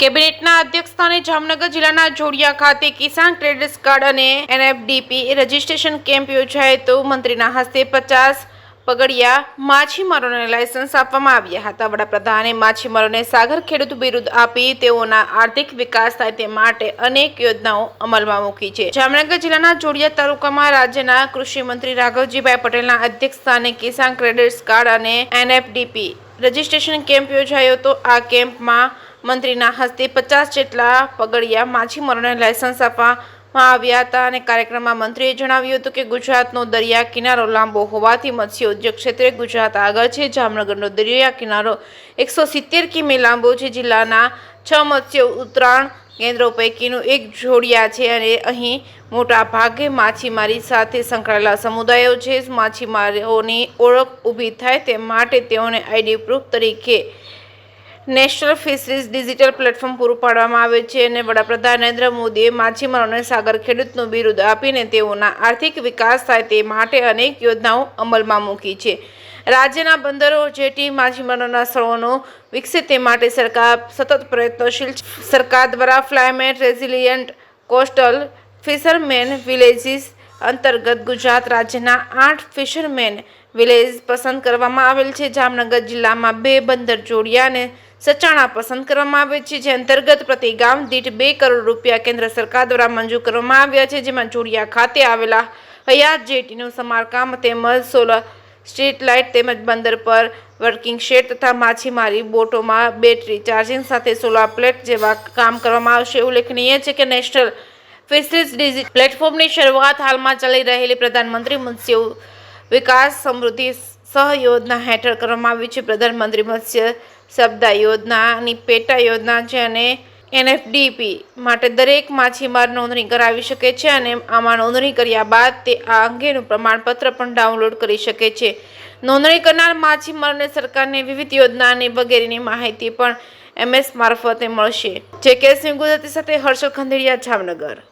કેબિનેટના અધ્યક્ષસ્થાને જામનગર જિલ્લાના જોડિયા ખાતે કિસાન ક્રેડિટ કાર્ડ અને એનએફડીપી રજીસ્ટ્રેશન કેમ્પ યોજાયો હતો। મંત્રીના હસ્તે 50 પગડિયા માછીમારોને લાયસન્સ આપવામાં આવ્યા હતા। વડાપ્રધાને માછીમારોને સાગર ખેડૂત બિરુદ આપી તેઓના આર્થિક વિકાસ થાય તે માટે અનેક યોજનાઓ અમલમાં મૂકી છે। જામનગર જિલ્લાના જોડિયા તાલુકામાં રાજ્યના કૃષિ મંત્રી રાઘવજીભાઈ પટેલના અધ્યક્ષસ્થાને કિસાન ક્રેડિટ કાર્ડ અને એનએફડીપી રજીસ્ટ્રેશન કેમ્પ યોજાયો હતો। આ કેમ્પમાં મંત્રીના હસ્તે 50 જેટલા પગડિયા માછીમારોને લાયસન્સ આપવામાં આવ્યા હતા અને કાર્યક્રમમાં મંત્રીએ જણાવ્યું હતું કે ગુજરાતનો દરિયા કિનારો લાંબો હોવાથી મત્સ્ય ઉદ્યોગ ક્ષેત્રે ગુજરાત આગળ છે। જામનગરનો દરિયા કિનારો 170 કિમી લાંબો છે। જિલ્લાના 6 મત્સ્ય ઉતરાણ કેન્દ્રો પૈકીનું એક જોડિયા છે અને અહીં મોટા ભાગે માછીમારી સાથે સંકળાયેલા સમુદાયો છે। માછીમારોની ઓળખ ઊભી થાય તે માટે તેઓને આઈડી પ્રૂફ તરીકે નેશનલ ફિશરીઝ ડિજિટલ પ્લેટફોર્મ પૂરું પાડવામાં આવે છે અને વડાપ્રધાન નરેન્દ્ર મોદીએ માછીમારોને સાગર ખેડૂતનું બિરુદ આપીને તેઓના આર્થિક વિકાસ થાય તે માટે અનેક યોજનાઓ અમલમાં મૂકી છે। રાજ્યના બંદરો જેટી માછીમારોના સ્થળોનો વિકસે તે માટે સરકાર સતત પ્રયત્નશીલ છે। સરકાર દ્વારા climate resilient coastal fisherman villages અંતર્ગત ગુજરાત રાજ્યના 8 ફિશરમેન વિલેજ પસંદ કરવામાં આવેલ છે। જામનગર જિલ્લામાં 2 બંદર જોડિયા અને સચાણા પસંદ કરવામાં આવે છે, જે અંતર્ગત પ્રતિ ગામ દીઠ 2 કરોડ રૂપિયા કેન્દ્ર સરકાર દ્વારા મંજૂર કરવામાં આવ્યા છે। જેમાં જોડિયા ખાતે આવેલા હયાત જેટીનું સમારકામ તેમજ સોલર સ્ટ્રીટ લાઇટ તેમજ બંદર પર વર્કિંગ શેડ તથા માછીમારી બોટોમાં બેટરી ચાર્જિંગ સાથે સોલાર પ્લેટ જેવા કામ કરવામાં આવશે। ઉલ્લેખનીય છે કે નેશનલ ફિશરીઝ ડિજિટલ પ્લેટફોર્મની શરૂઆત હાલમાં ચાલી રહેલી પ્રધાનમંત્રી મત્સ્ય વિકાસ સમૃદ્ધિ સહયોજના હેઠળ કરવામાં આવી છે। પ્રધાનમંત્રી મત્સ્ય સંપદા યોજનાની પેટા યોજના છે અને એનએફડીપી માટે દરેક માછીમાર નોંધણી કરાવી શકે છે અને આમાં નોંધણી કર્યા બાદ તે આ અંગેનું પ્રમાણપત્ર પણ ડાઉનલોડ કરી શકે છે। નોંધણી કરનાર માછીમારોને સરકારની વિવિધ યોજનાની વગેરેની માહિતી પણ MS મારફતે મળશે। જે કે સિંહ ગુજરાતી સાથે હર્ષલ ખંડેરિયા, જામનગર।